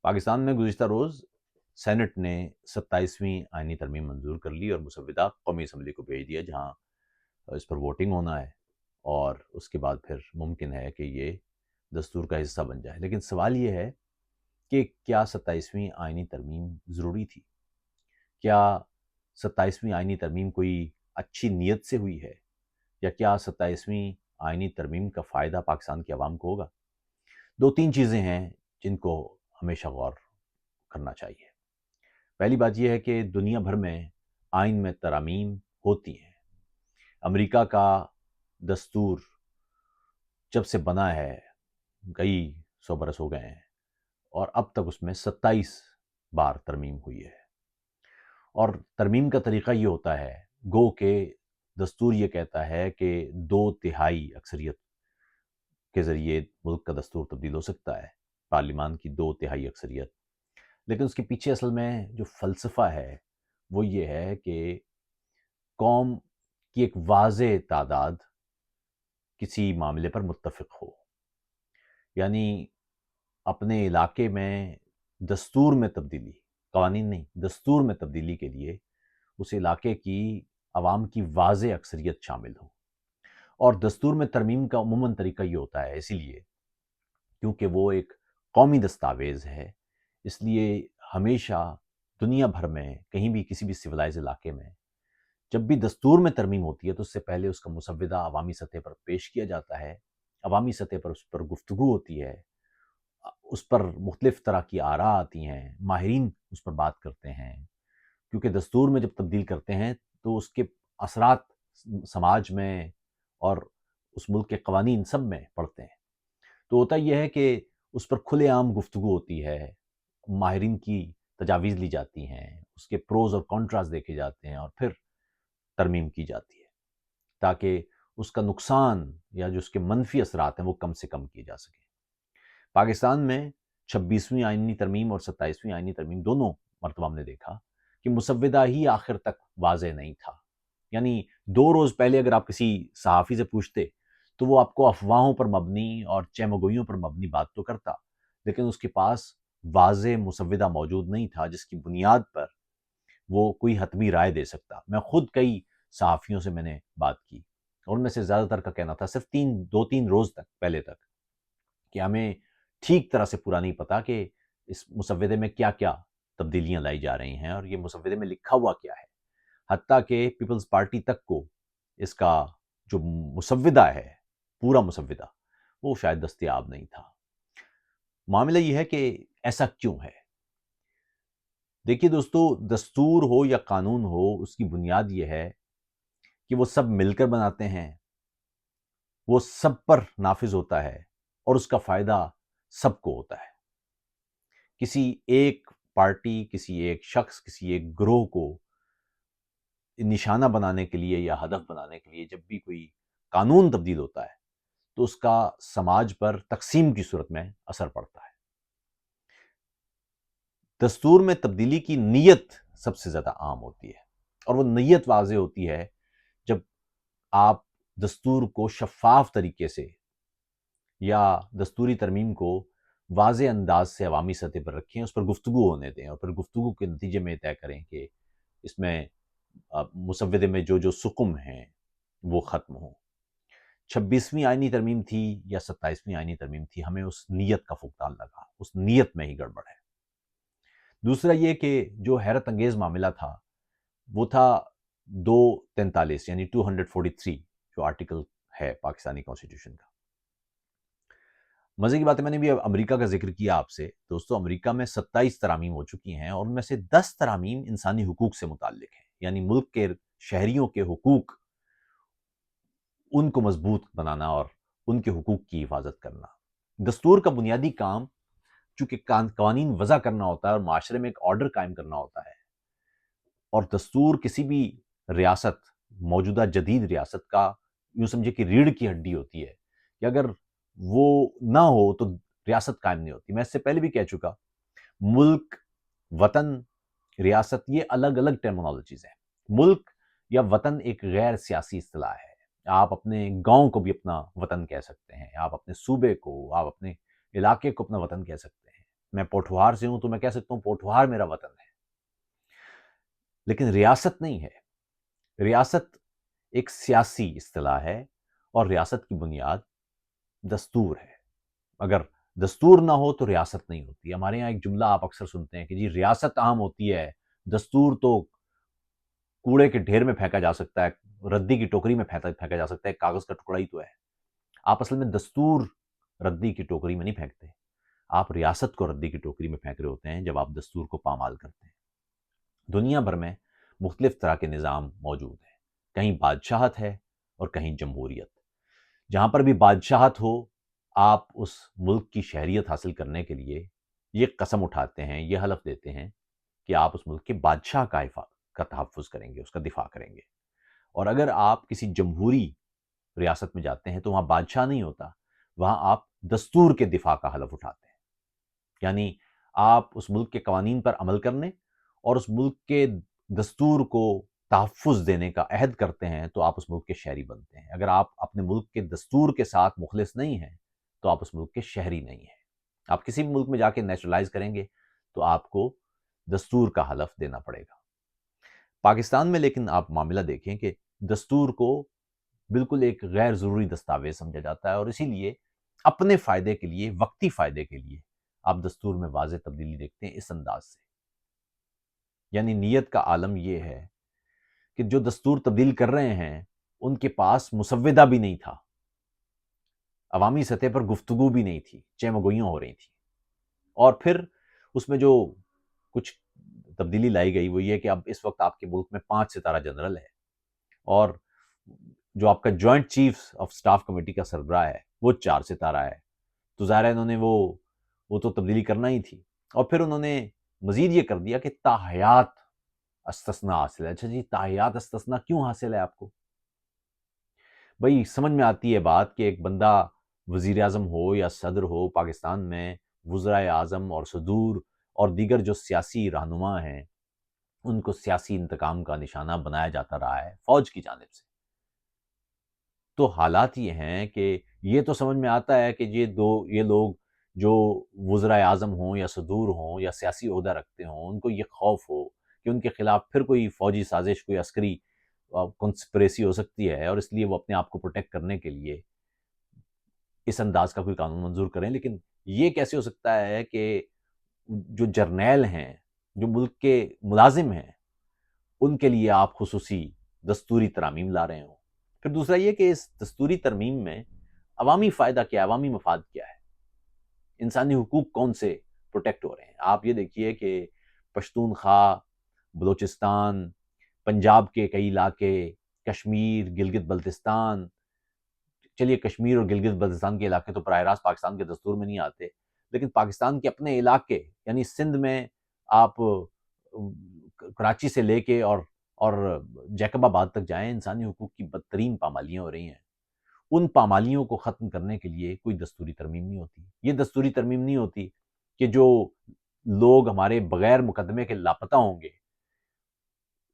پاکستان میں گزشتہ روز سینٹ نے 27ویں آئینی ترمیم منظور کر لی اور مسودہ قومی اسمبلی کو بھیج دیا، جہاں اس پر ووٹنگ ہونا ہے اور اس کے بعد پھر ممکن ہے کہ یہ دستور کا حصہ بن جائے۔ لیکن سوال یہ ہے کہ کیا 27ویں آئینی ترمیم ضروری تھی؟ کیا 27ویں آئینی ترمیم کوئی اچھی نیت سے ہوئی ہے، یا کیا 27ویں آئینی ترمیم کا فائدہ پاکستان کی عوام کو ہوگا؟ دو تین چیزیں ہیں جن کو ہمیشہ غور کرنا چاہیے۔ پہلی بات یہ ہے کہ دنیا بھر میں آئین میں ترامیم ہوتی ہیں۔ امریکہ کا دستور جب سے بنا ہے کئی 100 برس ہو گئے ہیں، اور اب تک اس میں 27 بار ترمیم ہوئی ہے۔ اور ترمیم کا طریقہ یہ ہوتا ہے، گو کہ دستور یہ کہتا ہے کہ 2/3 اکثریت کے ذریعے ملک کا دستور تبدیل ہو سکتا ہے، پارلیمان کی 2/3 اکثریت۔ لیکن اس کے پیچھے اصل میں جو فلسفہ ہے وہ یہ ہے کہ قوم کی ایک واضح تعداد کسی معاملے پر متفق ہو، یعنی اپنے علاقے میں دستور میں تبدیلی، قوانین نہیں، دستور میں تبدیلی کے لیے اس علاقے کی عوام کی واضح اکثریت شامل ہو۔ اور دستور میں ترمیم کا عموماً طریقہ یہ ہوتا ہے، اسی لیے کیونکہ وہ ایک قومی دستاویز ہے، اس لیے ہمیشہ دنیا بھر میں کہیں بھی کسی بھی سویلائز علاقے میں جب بھی دستور میں ترمیم ہوتی ہے تو اس سے پہلے اس کا مسودہ عوامی سطح پر پیش کیا جاتا ہے، عوامی سطح پر اس پر گفتگو ہوتی ہے، اس پر مختلف طرح کی آراء آتی ہیں، ماہرین اس پر بات کرتے ہیں، کیونکہ دستور میں جب تبدیل کرتے ہیں تو اس کے اثرات سماج میں اور اس ملک کے قوانین سب میں پڑتے ہیں۔ تو ہوتا یہ ہے کہ اس پر کھلے عام گفتگو ہوتی ہے، ماہرین کی تجاویز لی جاتی ہیں، اس کے پروز اور کانٹراز دیکھے جاتے ہیں، اور پھر ترمیم کی جاتی ہے تاکہ اس کا نقصان یا جو اس کے منفی اثرات ہیں وہ کم سے کم کیے جا سکیں۔ پاکستان میں 26ویں آئینی ترمیم اور 27ویں آئینی ترمیم دونوں مرتبہ ہم نے دیکھا کہ مسودہ ہی آخر تک واضح نہیں تھا، یعنی 2 روز پہلے اگر آپ کسی صحافی سے پوچھتے تو وہ آپ کو افواہوں پر مبنی اور چہمگوئیوں پر مبنی بات تو کرتا، لیکن اس کے پاس واضح مسودہ موجود نہیں تھا جس کی بنیاد پر وہ کوئی حتمی رائے دے سکتا۔ میں خود کئی صحافیوں سے میں نے بات کی، اور ان میں سے زیادہ تر کا کہنا تھا صرف 2-3 روز تک پہلے تک کہ ہمیں ٹھیک طرح سے پورا نہیں پتا کہ اس مسودے میں کیا کیا تبدیلیاں لائی جا رہی ہیں اور یہ مسودے میں لکھا ہوا کیا ہے۔ حتیٰ کہ پیپلز پارٹی تک کو اس کا جو مسودہ ہے، پورا مسودہ، وہ شاید دستیاب نہیں تھا۔ معاملہ یہ ہے کہ ایسا کیوں ہے؟ دیکھیے دوستو، دستور ہو یا قانون ہو، اس کی بنیاد یہ ہے کہ وہ سب مل کر بناتے ہیں، وہ سب پر نافذ ہوتا ہے، اور اس کا فائدہ سب کو ہوتا ہے۔ کسی ایک پارٹی، کسی ایک شخص، کسی ایک گروہ کو نشانہ بنانے کے لیے یا ہدف بنانے کے لیے جب بھی کوئی قانون تبدیل ہوتا ہے تو اس کا سماج پر تقسیم کی صورت میں اثر پڑتا ہے۔ دستور میں تبدیلی کی نیت سب سے زیادہ عام ہوتی ہے، اور وہ نیت واضح ہوتی ہے جب آپ دستور کو شفاف طریقے سے یا دستوری ترمیم کو واضح انداز سے عوامی سطح پر رکھیں، اس پر گفتگو ہونے دیں، اور پھر گفتگو کے نتیجے میں طے کریں کہ اس میں مسودے میں جو جو سقم ہیں وہ ختم ہوں۔ 26ویں آئینی ترمیم تھی یا 27ویں آئینی ترمیم تھی، ہمیں اس نیت کا فقدان لگا، اس نیت میں ہی گڑبڑ ہے۔ دوسرا یہ کہ جو حیرت انگیز معاملہ تھا وہ تھا 243 یعنی 243 جو آرٹیکل ہے پاکستانی کانسٹیٹیوشن کا۔ مزے کی بات ہے، میں نے بھی امریکہ کا ذکر کیا آپ سے دوستو، امریکہ میں 27 ترامیم ہو چکی ہیں، اور ان میں سے 10 ترامیم انسانی حقوق سے متعلق ہیں، یعنی ملک کے شہریوں کے حقوق، ان کو مضبوط بنانا اور ان کے حقوق کی حفاظت کرنا۔ دستور کا بنیادی کام چونکہ قوانین وضع کرنا ہوتا ہے اور معاشرے میں ایک آرڈر قائم کرنا ہوتا ہے، اور دستور کسی بھی ریاست، موجودہ جدید ریاست کا یوں سمجھے کہ ریڑھ کی ہڈی ہوتی ہے کہ اگر وہ نہ ہو تو ریاست قائم نہیں ہوتی۔ میں اس سے پہلے بھی کہہ چکا، ملک، وطن، ریاست یہ الگ الگ ٹرمینالوجیز ہیں۔ ملک یا وطن ایک غیر سیاسی اصطلاح ہے، آپ اپنے گاؤں کو بھی اپنا وطن کہہ سکتے ہیں، آپ اپنے صوبے کو، آپ اپنے علاقے کو اپنا وطن کہہ سکتے ہیں۔ میں پوٹھوہار سے ہوں تو میں کہہ سکتا ہوں پوٹھوہار میرا وطن ہے، لیکن ریاست نہیں ہے۔ ریاست ایک سیاسی اصطلاح ہے، اور ریاست کی بنیاد دستور ہے۔ اگر دستور نہ ہو تو ریاست نہیں ہوتی۔ ہمارے یہاں ایک جملہ آپ اکثر سنتے ہیں کہ جی ریاست عام ہوتی ہے، دستور تو کوڑے کے ڈھیر میں پھینکا جا سکتا ہے، ردی کی ٹوکری میں پھینکا جا سکتا ہے، کاغذ کا ٹکڑا ہی تو ہے۔ آپ اصل میں دستور ردی کی ٹوکری میں نہیں پھینکتے، آپ ریاست کو ردی کی ٹوکری میں پھینک رہے ہوتے ہیں جب آپ دستور کو پامال کرتے ہیں۔ دنیا بھر میں مختلف طرح کے نظام موجود ہیں، کہیں بادشاہت ہے اور کہیں جمہوریت۔ جہاں پر بھی بادشاہت ہو، آپ اس ملک کی شہریت حاصل کرنے کے لیے یہ قسم اٹھاتے ہیں، یہ حلف دیتے ہیں کہ آپ اس ملک کے بادشاہ کا تحفظ کریں گے، اس کا دفاع کریں گے۔ اور اگر آپ کسی جمہوری ریاست میں جاتے ہیں تو وہاں بادشاہ نہیں ہوتا، وہاں آپ دستور کے دفاع کا حلف اٹھاتے ہیں۔ یعنی آپ اس ملک کے قوانین پر عمل کرنے اور اس ملک کے دستور کو تحفظ دینے کا عہد کرتے ہیں تو آپ اس ملک کے شہری بنتے ہیں۔ اگر آپ اپنے ملک کے دستور کے ساتھ مخلص نہیں ہیں تو آپ اس ملک کے شہری نہیں ہیں۔ آپ کسی بھی ملک میں جا کے نیچرلائز کریں گے تو آپ کو دستور کا حلف دینا پڑے گا۔ پاکستان میں لیکن آپ معاملہ دیکھیں کہ دستور کو بالکل ایک غیر ضروری دستاویز سمجھا جاتا ہے، اور اسی لیے اپنے فائدے کے لیے، وقتی فائدے کے لیے آپ دستور میں واضح تبدیلی دیکھتے ہیں اس انداز سے۔ یعنی نیت کا عالم یہ ہے کہ جو دستور تبدیل کر رہے ہیں ان کے پاس مسودہ بھی نہیں تھا، عوامی سطح پر گفتگو بھی نہیں تھی، چیمگوئیاں ہو رہی تھیں، اور پھر اس میں جو کچھ تبدیلی لائی گئی وہ یہ کہ اب اس وقت آپ کے ملک میں 5 ستارہ جنرل ہے، اور جو آپ کا joint chief of staff committee کا سربراہ ہے وہ 4 ستارہ ہے۔ تو ظاہر ہے انہوں نے وہ تو تبدیلی کرنا ہی تھی، اور پھر انہوں نے مزید یہ کر دیا کہ تاحیات استثناء حاصل ہے۔ اچھا جی، تاحیات استثناء کیوں حاصل ہے آپ کو؟ بھئی سمجھ میں آتی ہے بات کہ ایک بندہ وزیر اعظم ہو یا صدر ہو پاکستان میں، وزرائے اعظم اور صدور اور دیگر جو سیاسی رہنما ہیں ان کو سیاسی انتقام کا نشانہ بنایا جاتا رہا ہے فوج کی جانب سے۔ تو حالات یہ ہیں کہ یہ تو سمجھ میں آتا ہے کہ یہ لوگ جو وزرائے اعظم ہوں یا صدور ہوں یا سیاسی عہدہ رکھتے ہوں ان کو یہ خوف ہو کہ ان کے خلاف پھر کوئی فوجی سازش، کوئی عسکری کنسپریسی ہو سکتی ہے، اور اس لیے وہ اپنے آپ کو پروٹیکٹ کرنے کے لیے اس انداز کا کوئی قانون منظور کریں۔ لیکن یہ کیسے ہو سکتا ہے کہ جو جرنیل ہیں، جو ملک کے ملازم ہیں، ان کے لیے آپ خصوصی دستوری ترامیم لا رہے ہوں؟ پھر دوسرا یہ کہ اس دستوری ترمیم میں عوامی فائدہ کیا ہے، عوامی مفاد کیا ہے، انسانی حقوق کون سے پروٹیکٹ ہو رہے ہیں؟ آپ یہ دیکھیے کہ پشتونخوا، بلوچستان، پنجاب کے کئی علاقے، کشمیر، گلگت بلتستان، چلیے کشمیر اور گلگت بلتستان کے علاقے تو براہ راست پاکستان کے دستور میں نہیں آتے، لیکن پاکستان کے اپنے علاقے یعنی سندھ میں آپ کراچی سے لے کے اور جیکب آباد تک جائیں، انسانی حقوق کی بدترین پامالیاں ہو رہی ہیں۔ ان پامالیوں کو ختم کرنے کے لیے کوئی دستوری ترمیم نہیں ہوتی۔ یہ دستوری ترمیم نہیں ہوتی کہ جو لوگ ہمارے بغیر مقدمے کے لاپتہ ہوں گے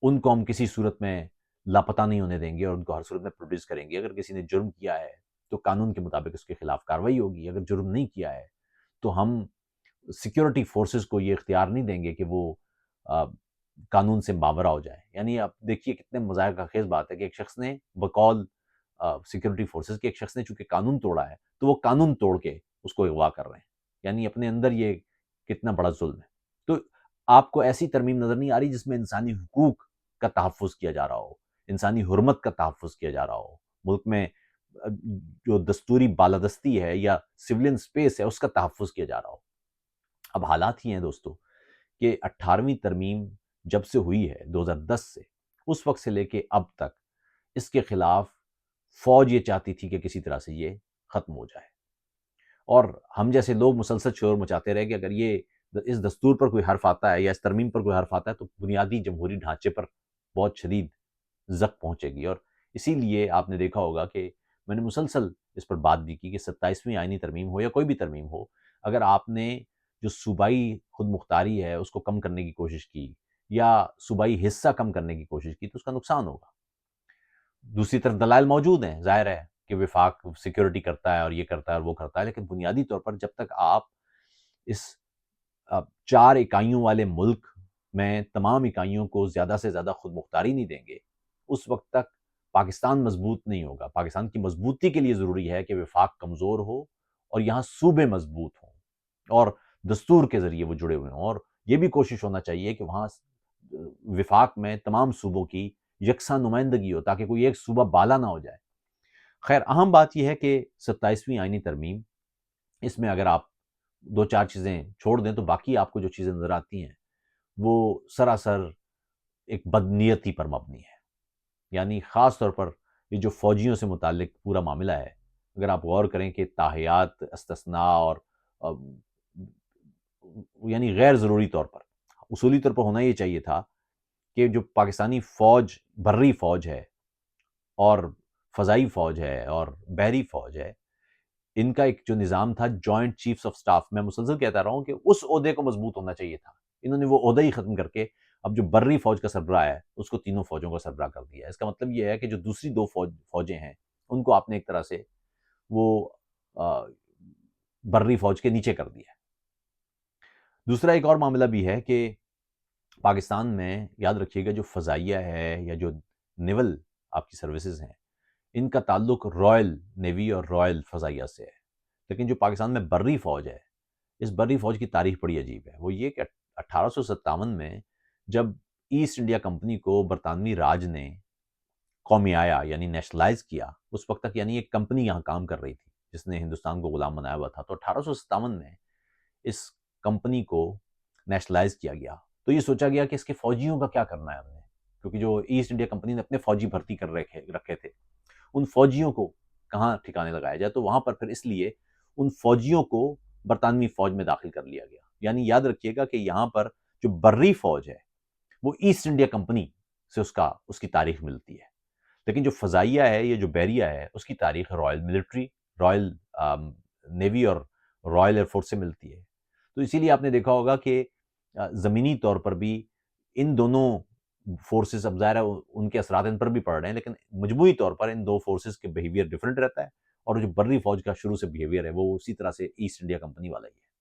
ان کو ہم کسی صورت میں لاپتہ نہیں ہونے دیں گے اور ان کو ہر صورت میں پروڈیوس کریں گے۔ اگر کسی نے جرم کیا ہے تو قانون کے مطابق اس کے خلاف کارروائی ہوگی، اگر جرم نہیں کیا ہے تو ہم سیکیورٹی فورسز کو یہ اختیار نہیں دیں گے کہ وہ قانون سے ماورا ہو جائے۔ یعنی آپ دیکھیے کتنے مضحکہ خیز بات ہے کہ ایک شخص نے بقول سیکیورٹی فورسز کے، ایک شخص نے چونکہ قانون توڑا ہے تو وہ قانون توڑ کے اس کو اغوا کر رہے ہیں۔ یعنی اپنے اندر یہ کتنا بڑا ظلم ہے۔ تو آپ کو ایسی ترمیم نظر نہیں آ رہی جس میں انسانی حقوق کا تحفظ کیا جا رہا ہو، انسانی حرمت کا تحفظ کیا جا رہا ہو، ملک میں جو دستوری بالادستی ہے یا سولین سپیس ہے اس کا تحفظ کیا جا رہا ہو۔ اب حالات ہی ہیں دوستو کہ 18ویں ترمیم جب سے ہوئی ہے 2010 سے، اس وقت سے لے کے اب تک اس کے خلاف فوج یہ چاہتی تھی کہ کسی طرح سے یہ ختم ہو جائے، اور ہم جیسے لوگ مسلسل شور مچاتے رہے کہ اگر یہ اس دستور پر کوئی حرف آتا ہے یا اس ترمیم پر کوئی حرف آتا ہے تو بنیادی جمہوری ڈھانچے پر بہت شدید زخم پہنچے گی۔ اور اسی لیے آپ نے دیکھا ہوگا کہ میں نے مسلسل اس پر بات بھی کی کہ 27ویں آئینی ترمیم ہو یا کوئی بھی ترمیم ہو، اگر آپ نے جو صوبائی خود مختاری ہے اس کو کم کرنے کی کوشش کی یا صوبائی حصہ کم کرنے کی کوشش کی تو اس کا نقصان ہوگا۔ دوسری طرف دلائل موجود ہیں، ظاہر ہے کہ وفاق سیکیورٹی کرتا ہے اور یہ کرتا ہے اور وہ کرتا ہے، لیکن بنیادی طور پر جب تک آپ اس 4 اکائیوں والے ملک میں تمام اکائیوں کو زیادہ سے زیادہ خود مختاری نہیں دیں گے، اس وقت تک پاکستان مضبوط نہیں ہوگا۔ پاکستان کی مضبوطی کے لیے ضروری ہے کہ وفاق کمزور ہو اور یہاں صوبے مضبوط ہوں اور دستور کے ذریعے وہ جڑے ہوئے ہوں، اور یہ بھی کوشش ہونا چاہیے کہ وہاں وفاق میں تمام صوبوں کی یکساں نمائندگی ہو تاکہ کوئی ایک صوبہ بالا نہ ہو جائے۔ خیر، اہم بات یہ ہے کہ 27ویں آئینی ترمیم، اس میں اگر آپ 2-4 چیزیں چھوڑ دیں تو باقی آپ کو جو چیزیں نظر آتی ہیں وہ سراسر ایک بدنیتی پر مبنی ہے۔ یعنی خاص طور پر یہ جو فوجیوں سے متعلق پورا معاملہ ہے، اگر آپ غور کریں کہ تاحیات، استثناء اور یعنی غیر ضروری طور پر، اصولی طور پر ہونا یہ چاہیے تھا کہ جو پاکستانی فوج، بری فوج ہے اور فضائی فوج ہے اور بحری فوج ہے، ان کا ایک جو نظام تھا جوائنٹ چیفز آف سٹاف، میں مسلسل کہتا رہا ہوں کہ اس عہدے کو مضبوط ہونا چاہیے تھا۔ انہوں نے وہ عہدہ ہی ختم کر کے اب جو بری فوج کا سربراہ ہے اس کو تینوں فوجوں کا سربراہ کر دیا ہے۔ اس کا مطلب یہ ہے کہ جو دوسری 2 فوجیں ہیں ان کو آپ نے ایک طرح سے وہ بری فوج کے نیچے کر دیا ہے۔ دوسرا ایک اور معاملہ بھی ہے کہ پاکستان میں یاد رکھیے گا جو فضائیہ ہے یا جو نیول آپ کی سروسز ہیں، ان کا تعلق رائل نیوی اور رائل فضائیہ سے ہے، لیکن جو پاکستان میں بری فوج ہے، اس بری فوج کی تاریخ بڑی عجیب ہے۔ وہ یہ کہ 1857 میں جب ایسٹ انڈیا کمپنی کو برطانوی راج نے قومی آیا یعنی نیشنلائز کیا، اس وقت تک یعنی ایک کمپنی یہاں کام کر رہی تھی جس نے ہندوستان کو غلام بنایا ہوا تھا، تو 1857 میں اس کمپنی کو نیشنلائز کیا گیا۔ تو یہ سوچا گیا کہ اس کے فوجیوں کا کیا کرنا ہے ہم نے، کیونکہ جو ایسٹ انڈیا کمپنی نے اپنے فوجی بھرتی کر رکھے تھے، ان فوجیوں کو کہاں ٹھکانے لگایا جائے، تو وہاں پر پھر اس لیے ان فوجیوں کو برطانوی فوج میں داخل کر لیا گیا۔ یعنی یاد رکھیے گا کہ یہاں پر جو بری فوج ہے وہ ایسٹ انڈیا کمپنی سے اس کی تاریخ ملتی ہے، لیکن جو فضائیہ ہے، یہ جو بحریہ ہے، اس کی تاریخ رائل ملٹری، رائل نیوی اور رائل ایئر فورس سے ملتی ہے۔ تو اسی لیے آپ نے دیکھا ہوگا کہ زمینی طور پر بھی ان دونوں فورسز، اب ظاہر ہے ان کے اثرات ان پر بھی پڑ رہے ہیں، لیکن مجموعی طور پر ان 2 فورسز کے بیہیویئر ڈیفرنٹ رہتا ہے، اور جو بری فوج کا شروع سے بیہیویئر ہے وہ اسی طرح سے ایسٹ انڈیا کمپنی والا ہی ہے۔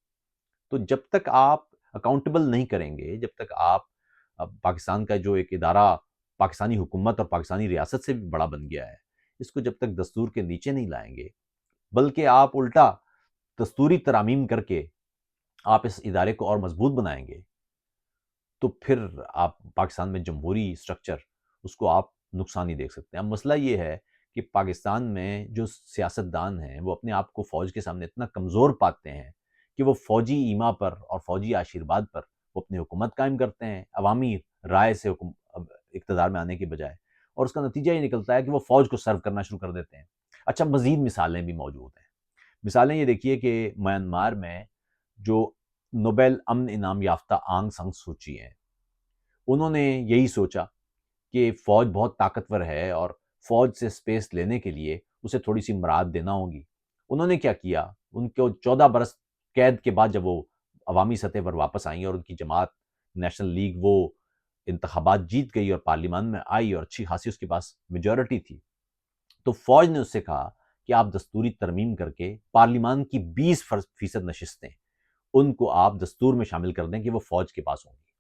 تو جب تک آپ اکاؤنٹیبل نہیں کریں گے، جب تک آپ پاکستان کا جو ایک ادارہ پاکستانی حکومت اور پاکستانی ریاست سے بھی بڑا بن گیا ہے، اس کو جب تک دستور کے نیچے نہیں لائیں گے، بلکہ آپ الٹا دستوری ترامیم کر کے آپ اس ادارے کو اور مضبوط بنائیں گے، تو پھر آپ پاکستان میں جمہوری سٹرکچر اس کو آپ نقصان نہیں دیکھ سکتے۔ اب مسئلہ یہ ہے کہ پاکستان میں جو سیاستدان ہیں وہ اپنے آپ کو فوج کے سامنے اتنا کمزور پاتے ہیں کہ وہ فوجی ایما پر اور فوجی آشیرواد پر وہ اپنی حکومت قائم کرتے ہیں، عوامی رائے سے اقتدار میں آنے کے بجائے، اور اس کا نتیجہ یہ نکلتا ہے کہ وہ فوج کو سرو کرنا شروع کر دیتے ہیں۔ اچھا، مزید مثالیں بھی موجود ہیں۔ مثالیں یہ دیکھیے کہ میانمار میں جو نوبل امن انعام یافتہ آنگ سان سوچی ہیں، انہوں نے یہی سوچا کہ فوج بہت طاقتور ہے اور فوج سے سپیس لینے کے لیے اسے تھوڑی سی مراد دینا ہوگی۔ انہوں نے کیا کیا، ان کو 14 برس قید کے بعد جب وہ عوامی سطح پر واپس آئیں اور ان کی جماعت نیشنل لیگ وہ انتخابات جیت گئی اور پارلیمان میں آئی اور اچھی خاصی اس کے پاس میجورٹی تھی، تو فوج نے اس سے کہا کہ آپ دستوری ترمیم کر کے پارلیمان کی 20% نشستیں ان کو آپ دستور میں شامل کر دیں کہ وہ فوج کے پاس ہوں گی۔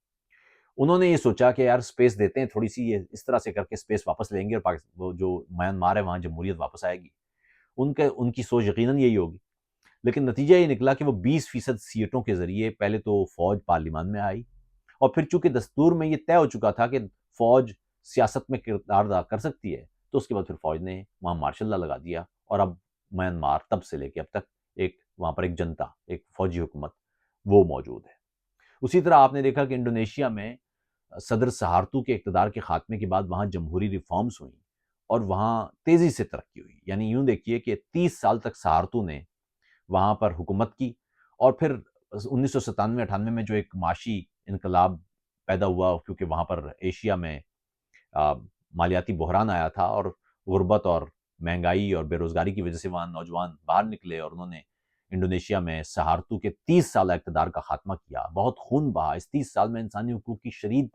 انہوں نے یہ سوچا کہ یار سپیس دیتے ہیں تھوڑی سی، یہ اس طرح سے کر کے سپیس واپس لیں گے اور وہ جو میانمار ہے وہاں جمہوریت واپس آئے گی۔ ان کی سوچ یقیناً یہی ہوگی، لیکن نتیجہ یہ نکلا کہ وہ 20% سیٹوں کے ذریعے پہلے تو فوج پارلیمان میں آئی، اور پھر چونکہ دستور میں یہ طے ہو چکا تھا کہ فوج سیاست میں کردار ادا کر سکتی ہے، تو اس کے بعد پھر فوج نے وہاں مارشل لا لگا دیا، اور اب میانمار تب سے لے کے اب تک وہاں پر ایک جنتا، ایک فوجی حکومت وہ موجود ہے۔ اسی طرح آپ نے دیکھا کہ انڈونیشیا میں صدر سہارتو کے اقتدار کے خاتمے کے بعد وہاں جمہوری ریفارمز ہوئیں اور وہاں تیزی سے ترقی ہوئی۔ یعنی یوں دیکھیے کہ 30 سال تک سہارتو نے وہاں پر حکومت کی، اور پھر 1997-98 میں جو ایک معاشی انقلاب پیدا ہوا، کیونکہ وہاں پر ایشیا میں مالیاتی بحران آیا تھا اور غربت اور مہنگائی اور بے روزگاری کی وجہ سے وہاں نوجوان باہر نکلے، اور انہوں نے انڈونیشیا میں سہارتو کے 30 سالہ اقتدار کا خاتمہ کیا۔ بہت خون بہا اس 30 سال میں، انسانی حقوق کی شدید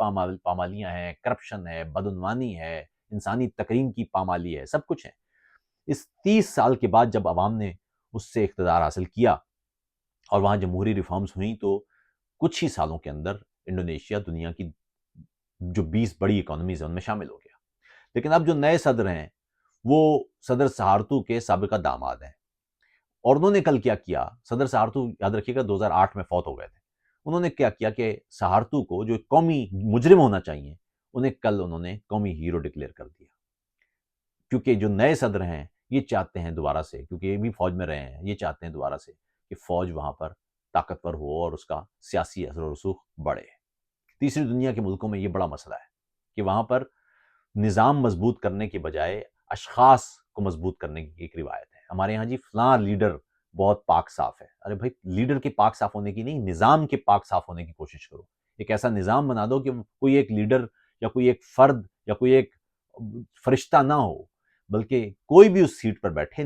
پامالیاں ہیں، کرپشن ہے، بدعنوانی ہے، انسانی تکریم کی پامالی ہے، سب کچھ ہے۔ اس 30 سال کے بعد جب عوام نے اس سے اقتدار حاصل کیا اور وہاں جمہوری ریفارمز ہوئیں، تو کچھ ہی سالوں کے اندر انڈونیشیا دنیا کی جو 20 بڑی اکانومیز ہیں ان میں شامل ہو گیا. لیکن اب جو نئے صدر ہیں وہ صدر سہارتو کے سابقہ داماد ہیں، اور انہوں نے کل کیا کیا، صدر سہارتو یاد رکھیے گا 2008 میں فوت ہو گئے تھے. انہوں نے کیا کیا کہ سہارتو کو جو ایک قومی مجرم ہونا چاہیے انہوں نے قومی ہیرو ڈکلیئر کر دیا، کیونکہ جو نئے صدر ہیں یہ چاہتے ہیں دوبارہ سے، کیونکہ یہ بھی فوج میں رہے ہیں، یہ چاہتے ہیں دوبارہ سے کہ فوج وہاں پر طاقتور ہو اور اس کا سیاسی اثر و رسوخ بڑھے. تیسری دنیا کے ملکوں میں یہ بڑا مسئلہ ہے کہ وہاں پر نظام مضبوط کرنے کے بجائے اشخاص کو مضبوط کرنے کی ایک روایت ہے. ہمارے ہاں جی فلاں لیڈر بہت پاک صاف ہے. ارے بھائی لیڈر کے پاک صاف ہونے کی نہیں، نظام کے پاک صاف ہونے کی کوشش کرو. ایک ایسا نظام بنا دو کہ کوئی ایک لیڈر یا کوئی ایک فرد یا کوئی ایک فرشتہ نہ ہو، بلکہ کوئی بھی اس سیٹ پر بیٹھے،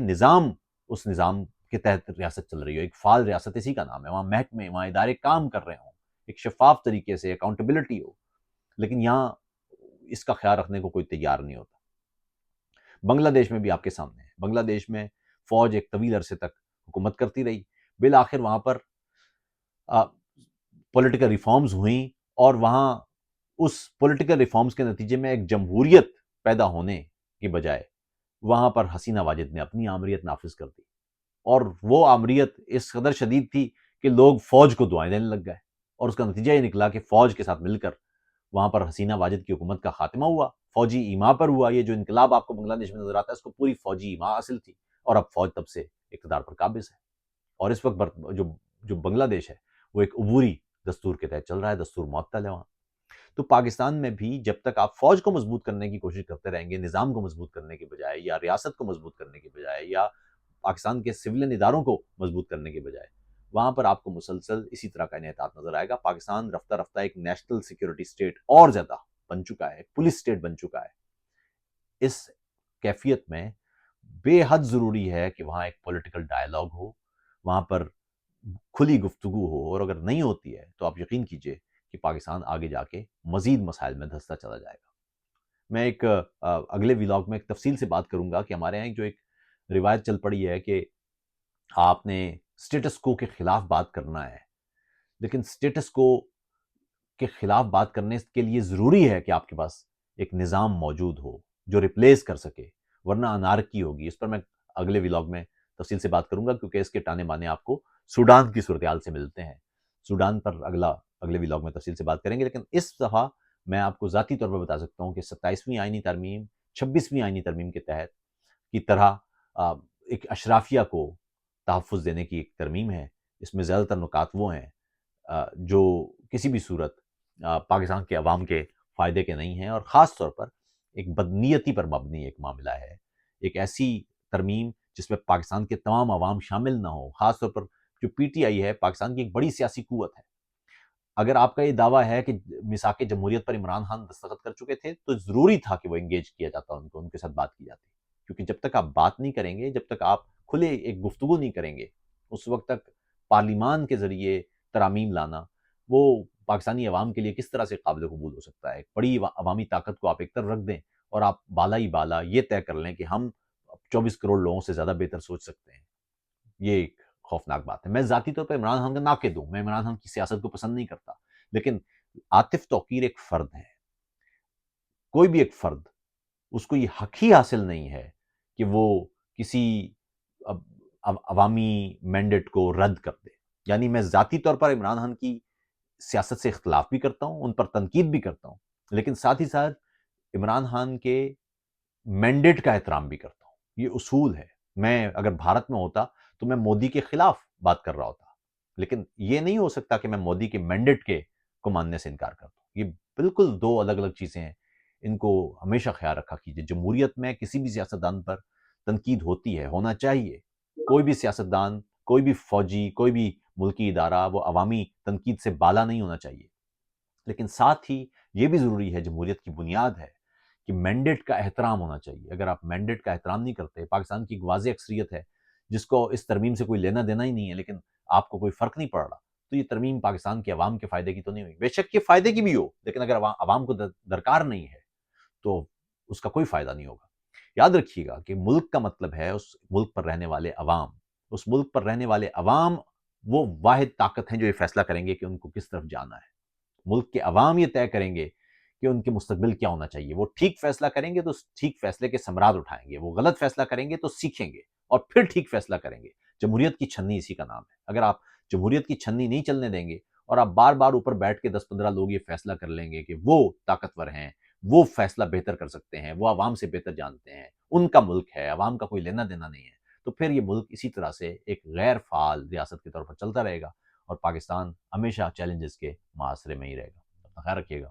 اس نظام کے تحت ریاست چل رہی ہو. ایک فعال ریاست اسی کا نام ہے. وہاں محکمے، وہاں ادارے کام کر رہے ہوں، ایک شفاف طریقے سے اکاؤنٹیبلٹی ہو. لیکن یہاں اس کا خیال رکھنے کو کوئی تیار نہیں ہوتا. بنگلہ دیش میں بھی آپ کے سامنے ہے. بنگلہ دیش میں فوج ایک طویل عرصے تک حکومت کرتی رہی، بالآخر وہاں پر پولیٹیکل ریفارمز ہوئیں، اور وہاں اس پولیٹیکل ریفارمز کے نتیجے میں ایک جمہوریت پیدا ہونے کی بجائے وہاں پر حسینہ واجد نے اپنی آمریت نافذ کر دی. اور وہ آمریت اس قدر شدید تھی کہ لوگ فوج کو دعائیں دینے لگ گئے، اور اس کا نتیجہ یہ نکلا کہ فوج کے ساتھ مل کر وہاں پر حسینہ واجد کی حکومت کا خاتمہ ہوا، فوجی ایما پر ہوا. یہ جو انقلاب آپ کو بنگلہ دیش میں نظر آتا ہے اس کو پوری فوجی ایما حاصل تھی، اور اب فوج تب سے اقتدار پر قابض ہے. اور اس وقت جو بنگلہ دیش ہے وہ ایک عبوری دستور کے تحت چل رہا ہے، دستور معطل ہے وہاں. تو پاکستان میں بھی جب تک آپ فوج کو مضبوط کرنے کی کوشش کرتے رہیں گے، نظام کو مضبوط کرنے کے بجائے، یا ریاست کو مضبوط کرنے کے بجائے، یا پاکستان کے سولین اداروں کو مضبوط کرنے کے بجائے، وہاں پر آپ کو مسلسل اسی طرح کا انحطاط نظر آئے گا. پاکستان رفتہ رفتہ ایک نیشنل سیکیورٹی سٹیٹ اور زیادہ بن چکا ہے، پولیس سٹیٹ بن چکا ہے. اس کیفیت میں بے حد ضروری ہے کہ وہاں ایک پولیٹیکل ڈائیلاگ ہو، وہاں پر کھلی گفتگو ہو، اور اگر نہیں ہوتی ہے تو آپ یقین کیجئے کہ پاکستان آگے جا کے مزید مسائل میں دھنستا چلا جائے گا. میں ایک اگلے ویلاگ میں ایک تفصیل سے بات کروں گا کہ ہمارے یہاں جو ایک روایت چل پڑی ہے کہ آپ نے سٹیٹس کو کے خلاف بات کرنا ہے، لیکن سٹیٹس کو کے خلاف بات کرنے کے لیے ضروری ہے کہ آپ کے پاس ایک نظام موجود ہو جو ریپلیس کر سکے، ورنہ انارکی ہوگی. اس پر میں اگلے ویلاگ میں تفصیل سے بات کروں گا، کیونکہ اس کے ٹانے بانے آپ کو سوڈان کی صورتحال سے ملتے ہیں. سوڈان پر اگلے ویلاگ میں تفصیل سے بات کریں گے. لیکن اس دفعہ میں آپ کو ذاتی طور پر بتا سکتا ہوں کہ 27ویں آئینی ترمیم 26ویں آئینی ترمیم کے تحت کی طرح ایک اشرافیہ کو تحفظ دینے کی ایک ترمیم ہے. اس میں زیادہ تر نکات وہ ہیں جو کسی بھی صورت پاکستان کے عوام کے فائدے کے نہیں ہیں، اور خاص طور پر ایک بدنیتی پر مبنی ایک معاملہ ہے. ایک ایسی ترمیم جس میں پاکستان کے تمام عوام شامل نہ ہو. خاص طور پر جو پی ٹی آئی ہے پاکستان کی ایک بڑی سیاسی قوت ہے. اگر آپ کا یہ دعویٰ ہے کہ میثاق جمہوریت پر عمران خان دستخط کر چکے تھے تو ضروری تھا کہ وہ انگیج کیا جاتا، ان کے ساتھ بات کی جاتی، کیونکہ جب تک آپ بات نہیں کریں گے، جب تک آپ کھلے ایک گفتگو نہیں کریں گے، اس وقت تک پارلیمان کے ذریعے ترامیم لانا وہ پاکستانی عوام کے لیے کس طرح سے قابل قبول ہو سکتا ہے. ایک بڑی عوامی طاقت کو آپ ایک طرف رکھ دیں اور آپ بالا ہی بالا یہ طے کر لیں کہ ہم 24 کروڑ لوگوں سے زیادہ بہتر سوچ سکتے ہیں. یہ ایک خوفناک بات ہے. میں ذاتی طور پہ عمران خان کا ناقد ہوں، میں عمران خان کی سیاست کو پسند نہیں کرتا، لیکن عاطف توقیر ایک فرد ہے. کوئی بھی ایک فرد، اس کو یہ حق ہی حاصل نہیں ہے کہ وہ کسی عوامی مینڈیٹ کو رد کر دے. یعنی میں ذاتی طور پر عمران خان کی سیاست سے اختلاف بھی کرتا ہوں، ان پر تنقید بھی کرتا ہوں، لیکن ساتھ ہی ساتھ عمران خان کے مینڈیٹ کا احترام بھی کرتا ہوں. یہ اصول ہے. میں اگر بھارت میں ہوتا تو میں مودی کے خلاف بات کر رہا ہوتا، لیکن یہ نہیں ہو سکتا کہ میں مودی کے مینڈیٹ کو ماننے سے انکار کرتا ہوں. یہ بالکل دو الگ الگ چیزیں ہیں. ان کو ہمیشہ خیال رکھا کیجیے. جمہوریت میں کسی بھی سیاستدان پر تنقید ہوتی ہے، ہونا چاہیے. کوئی بھی سیاستدان، کوئی بھی فوجی، کوئی بھی ملکی ادارہ وہ عوامی تنقید سے بالا نہیں ہونا چاہیے. لیکن ساتھ ہی یہ بھی ضروری ہے، جمہوریت کی بنیاد ہے کہ مینڈیٹ کا احترام ہونا چاہیے. اگر آپ مینڈیٹ کا احترام نہیں کرتے، پاکستان کی ایک واضح اکثریت ہے جس کو اس ترمیم سے کوئی لینا دینا ہی نہیں ہے، لیکن آپ کو کوئی فرق نہیں پڑ رہا، تو یہ ترمیم پاکستان کے عوام کے فائدے کی تو نہیں ہوئی. بے شک یہ فائدے کی بھی ہو، لیکن اگر عوام کو درکار نہیں ہے تو اس کا کوئی فائدہ نہیں ہوگا. یاد رکھیے گا کہ ملک کا مطلب ہے اس ملک پر رہنے والے عوام. اس ملک پر رہنے والے عوام وہ واحد طاقت ہیں جو یہ فیصلہ کریں گے کہ ان کو کس طرف جانا ہے۔ ملک کے عوام یہ طے کریں گے کہ ان کے مستقبل کیا ہونا چاہیے۔ وہ ٹھیک فیصلہ کریں گے تو ٹھیک فیصلے کے ثمرات اٹھائیں گے، وہ غلط فیصلہ کریں گے تو سیکھیں گے اور پھر ٹھیک فیصلہ کریں گے۔ جمہوریت کی چھننی اسی کا نام ہے۔ اگر آپ جمہوریت کی چھننی نہیں چلنے دیں گے اور آپ بار بار اوپر بیٹھ کے 10-15 لوگ یہ فیصلہ کر لیں گے کہ وہ طاقتور ہیں، وہ فیصلہ بہتر کر سکتے ہیں، وہ عوام سے بہتر جانتے ہیں، ان کا ملک ہے، عوام کا کوئی لینا دینا نہیں ہے، تو پھر یہ ملک اسی طرح سے ایک غیر فعال ریاست کے طور پر چلتا رہے گا اور پاکستان ہمیشہ چیلنجز کے محاصرے میں ہی رہے گا۔ اپنا خیال رکھیے گا۔